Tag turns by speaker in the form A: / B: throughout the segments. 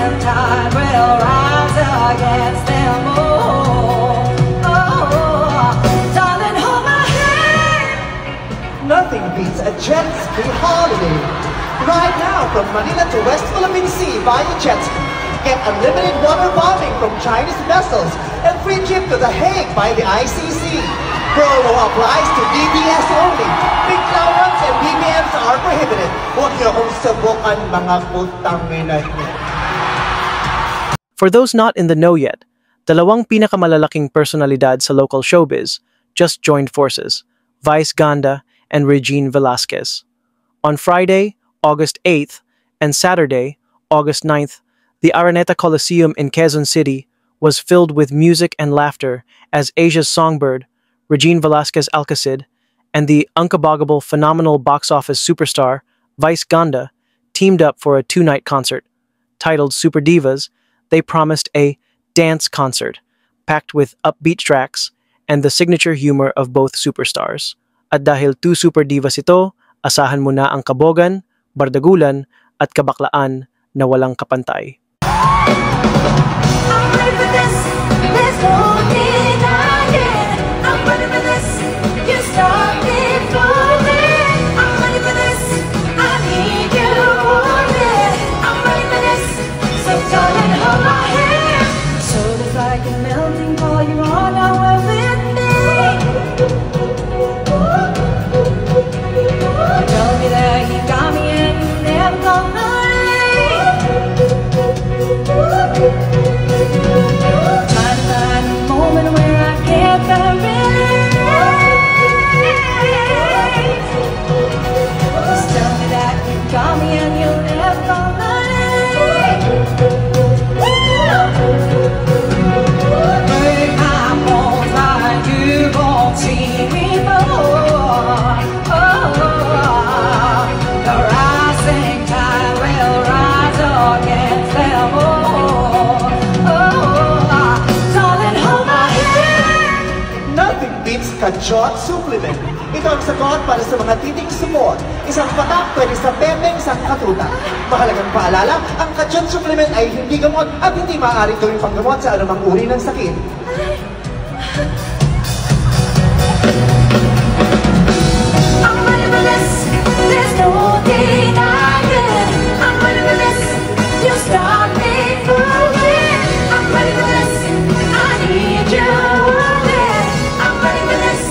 A: rising tide will rise against them all. Oh, darling, hold my hand.
B: Nothing beats a jet ski holiday. Right now, from Manila to West Philippine Sea via jet ski. Get unlimited water bombing from Chinese vessels and free trip to The Hague by the ICC. Promo applies to BBS only. Big clouds and BBMs are prohibited. Huwag niyo akong subukan, mga putang ina niyo.
C: For those not in the know yet, dalawang pinakamalalaking personalidad sa local showbiz just joined forces, Vice Ganda and Regine Velasquez. On Friday, August 8th, and Saturday, August 9th, the Araneta Coliseum in Quezon City was filled with music and laughter as Asia's songbird, Regine Velasquez Alcacid, and the unkabogable phenomenal box office superstar, Vice Ganda, teamed up for a two-night concert. Titled Super Divas, they promised a dance concert, packed with upbeat tracks and the signature humor of both superstars. At dahil two super divas ito, asahan mo na ang kabogan, bardagulan, at kabaklaan na walang kapantay.
A: I'm ready for this, there's no denying. I'm ready for this, you start me falling. I'm ready for this, I need you wanting. I'm ready for this, so darling, hold my hand. So it's like a melting ball, you're on our way with me. Tell me that you got me and you never gonna leave. Trying to find a moment where I get the relief. Just tell me that you got me and you'll never gonna leave. Break my bones like you won't see me more. The rising tide will rise against them all. Darling, hold my hand.
B: Nothing beats Kajot Supplement. Ito ang sagot para sa mga titing sumot. Isang patak pwede sa pepeng isang katuta. Mahalagang paalala, ang Kajot Supplement ay hindi gamot at hindi maaaring gawing panggamot sa anumang uri ng sakit.
A: I'm ready for this, there's no denying. I'm ready for this, you start me falling. I'm ready for this, I need you wanting. I'm ready for this,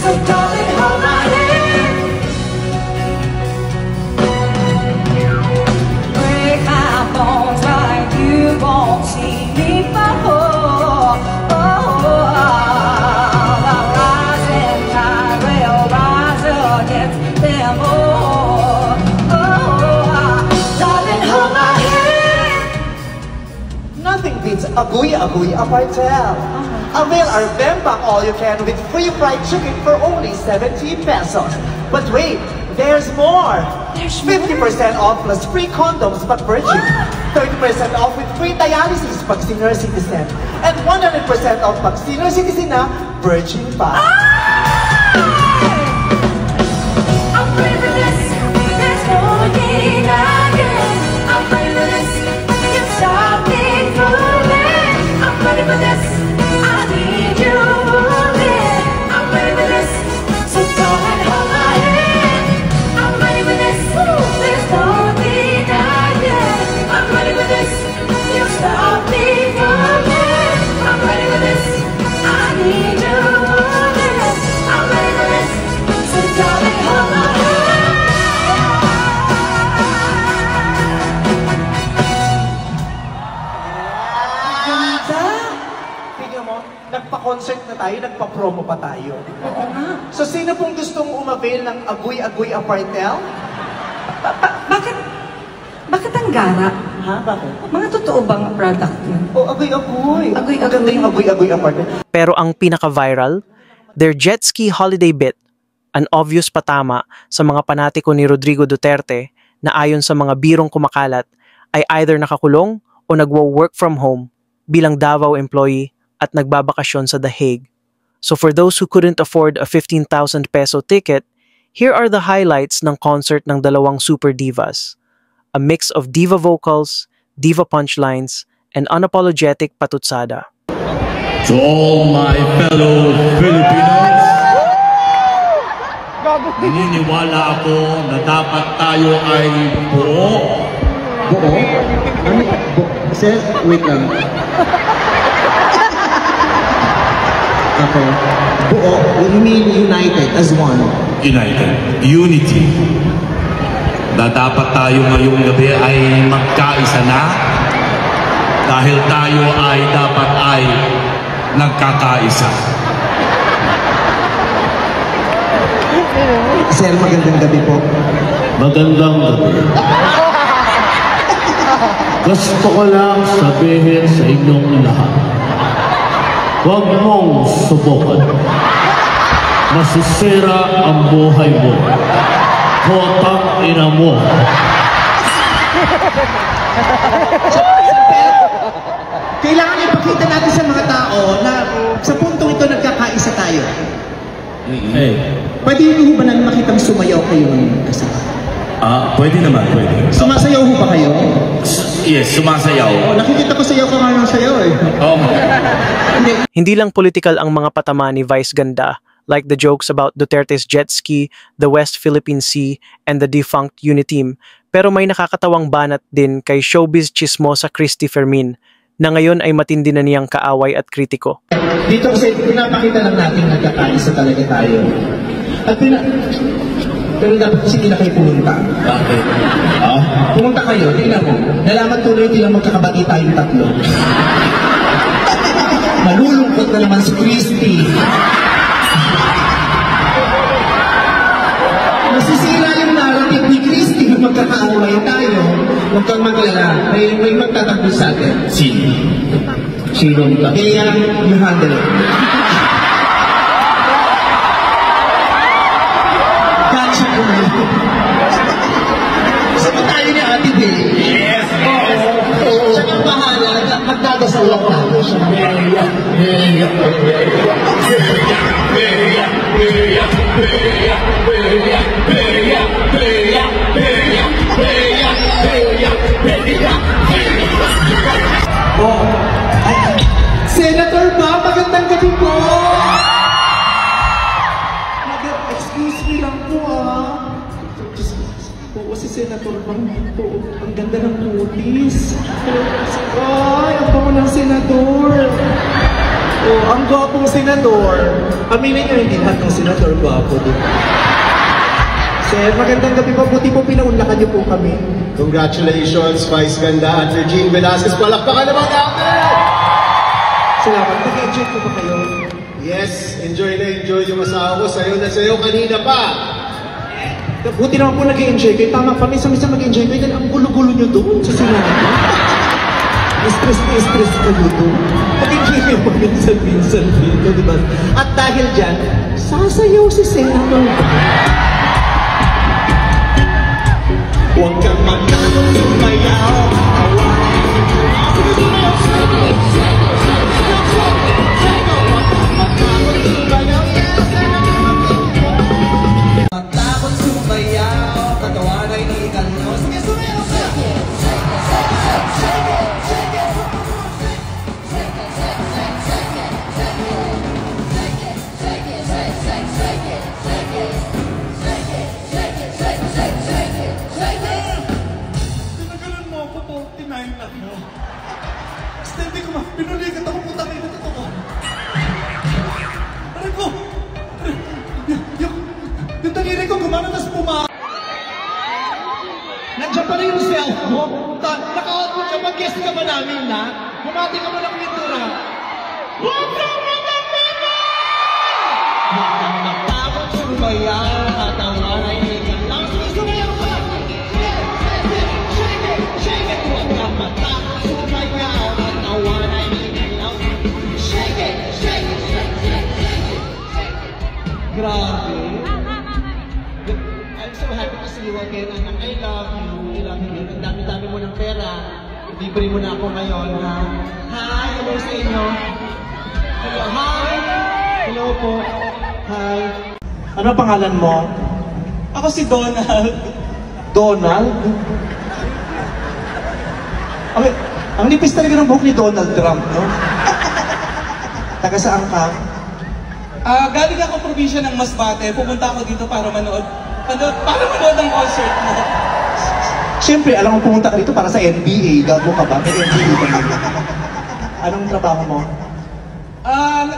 A: so darling, hold my hand. Break my bones like you won't see me fall. The rising tide will rise against them all. Darling, hold my hand.
B: Nothing beats Aguy Apartel. Avail our Bembang all-you-can with free fried chicken for only 70 pesos. But wait, there's more!
A: There's more?
B: 50% off plus free condoms pag virgin. 30% off with free dialysis pag senior citizen. And 100% off pag senior citizen na virgin pa.
A: I'm ready for this, there's no denying. I'm ready for this, you start me falling. I'm ready for this, I need you wanting. I'm ready for this, so darling, hold my hand. I'm ready for this, there's no denying. I'm ready for this, you start me falling. I'm ready for this, I need you wanting. I'm ready for this, so darling, hold my hand.
B: Ganda! Tingnan mo, nagpa-concert na tayo, nagpa-promo pa tayo.
A: Oo nga.
B: So sino pong gustong umavail ng Aguy Apartel?
A: Bakit ang gara?
B: Ha? Bakit?
A: Mga totoo bang product yun?
B: Oh, Aguy.
A: Aguy-aguy.
B: Ang ganda yung Aguy Apartel.
C: Pero ang pinaka-viral, their jet ski holiday bit, an obvious patama sa mga panatiko ni Rodrigo Duterte na ayon sa mga birong kumakalat ay either nakakulong o nagwo-work from home bilang Davao employee at nagbabakasyon sa The Hague. So for those who couldn't afford a 15,000 peso ticket, here are the highlights ng concert ng dalawang super divas. A mix of diva vocals, diva punchlines, and unapologetic patutsada.
D: To all my fellow Filipinos, naniniwala ako na dapat tayo ay buo.
B: Buo? Ano? Sir, wait lang. Okay. Buo, you mean united as one?
D: United. Unity. Na dapat tayo ngayong gabi ay magkaisa na dahil tayo ay dapat ay nagkakaisa.
B: Sir, magandang gabi po.
D: Magandang gabi. Gusto ko lang sabihin sa inyong lahat, huwag mong subukan. Masisira ang buhay mo. Kotang ina mo.
B: Kailangan ipakita natin sa mga tao na sa puntong ito nagkakaisa tayo.
D: Hey.
B: Pwede nyo ba nang makitang sumayaw kayo ng kasama?
D: Pwede naman, pwede.
B: Sumasayaw ho ba kayo?
D: Yes, sumasayaw.
B: Nakikita ko sayaw ka nga ng sayaw eh.
C: Hindi lang political ang mga patama ni Vice Ganda, like the jokes about Duterte's jet ski, the West Philippine Sea, and the defunct Uniteam, pero may nakakatawang banat din kay showbiz chismosa Christy Fermin, na ngayon ay matindi na niyang kaaway at kritiko.
B: Dito kasi pinapakita lang natin nagkakaisa talaga tayo. At pero dapat kasi hindi na kayo pumunta.
D: Bakit?
B: Pumunta kayo, tingnan mo. Nalaman tuloy tilang magkakabati tayong tatlo. Malulungkot na naman si Christy. Masisira yung narrative ni Christy na magkakaaway tayo. Huwag kang maglala. May magtatanggol sa atin.
D: Sino?
B: Sino ka? Kaya you handle it. Gotcha ko na yun. Gusto mo tayo ni Ate Day?
D: Yes!
B: Oo. Siya ang bahala. Magdadasal lang natin siya. Senator ba? Magandang gabi po! Excuse me lang po Oo, si Senator Bang dito. Ang ganda ng pulis. Ay, ang bango ng Senador. Oh, ang gwapong Senador. Aminin niyo hindi lahat ng Senador gwapo din. Sir, magandang gabi po. Buti po pinaunlakan niyo po kami.
E: Congratulations, Vice Ganda at Regine Velasquez. Palakpakan naman natin!
B: Salamat. Nag-enjoy po ba kayo?
E: Yes, enjoy na enjoy yung asawa ko. Sayo na sayo kanina pa.
B: Buti naman po nag-enjoy kayo. Tama pa, minsan mag-enjoy kayo. Dahil ang gulo-gulo nyo doon sa sinama. Stress kayo doon. Mag-enjoy kayo pa minsan dito, di ba? At dahil dyan, sasayaw si Senator. Huwag kang magtanong sumayaw. Matakot sumayaw, katawan ay ikanyo. Sige, sumayaw ka!
E: Pinagalan mo ako, 49 lang mo. Basta hindi ko pinulikat ako, putang ina ito ko. Aray ko! Yung daliri ko gumana, tas
B: Nandiyan pa rin yung self mo. Naka-out mo siya, mag-guess ka ba namin na? Bumati ka mo ng pintura. Huwag kang matakot sumayaw, katawan ay ikan lang. Sige, sumayaw ka! Shake it! Huwag kang matakot sumayaw, katawan ay ikan lang. Shake it! Grabe. I'm so happy to see you again, anak. I love you. Ang dami-dami mo ng pera. Libre mo na ako ngayon, ha? Hi! Hello sa inyo. Hello, hi! Hello po. Hi. Ano pangalan mo? Ako si Donald. Donald? Okay, ang nipis talaga ng buhok ni Donald Trump, no? Taga saan ka?
F: Galing ako probinsya ng Masbate. Pumunta ako dito para manood ng concert mo.
B: Siyempre, alam mo pumunta ka dito para sa NBA. Gago ka ba? May NBA ka dito. Anong trabaho mo?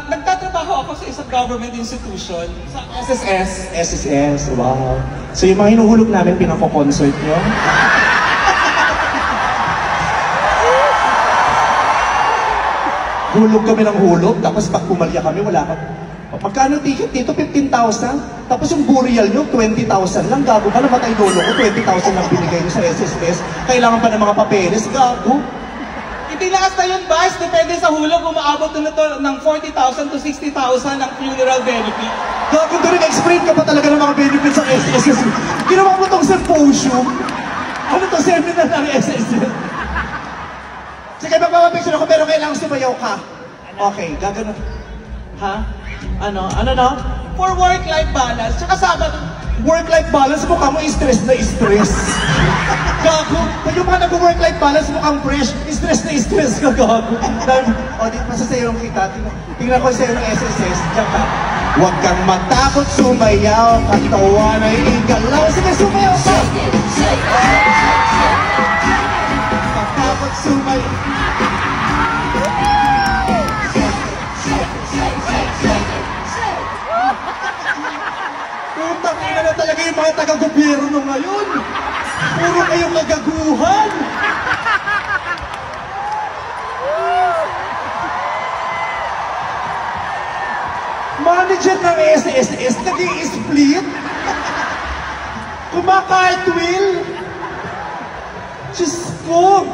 F: Nagtatrabaho ako sa isang government institution, sa SSS.
B: SSS, wow. So yung mga hinuhulog namin, pinako-concert nyo? Hulog kami ng hulog, tapos pag pumalya kami, wala ka. Magkano ticket dito? 15,000? Tapos yung burial nyo, 20,000 lang. Gago ka, namatay lolo ko, 20,000 lang binigay nyo sa SSS. Kailangan pa ng mga papeles, gago.
F: Itinaas na yun, Vice. Depende sa hulog, umaabot na ito ng 40,000 to 60,000 ang funeral benefit.
B: Gago, doon explain ka pa talaga ng mga benefits ng SSS. Ginawa mo tong symposium. Ano to, seminar ng SSS? Sige, magpapapicture ako, pero kailangan sumayaw ka. Okay, gagano. Ha? Ano no?
F: For work-life balance, tsaka Sabado.
B: Work-life balance, mukha mo stress na stress. Gago, pag yung mga nag-work-life balance, mukhang fresh, stress na stress ka, gago. O, di pa sa sayo kita, tingnan ko sa'yo ng SSS, diyan ka. Huwag kang matakot sumayaw, katawan ay igalaw. Sige, sumayaw ka! Matakot sumayaw. Putang ina na talaga yung mga taga-gobyerno ngayon. Puro kayong nagaguhan. Manager ng SSS, nag-i-split. Kumakartwheel. Diyos ko.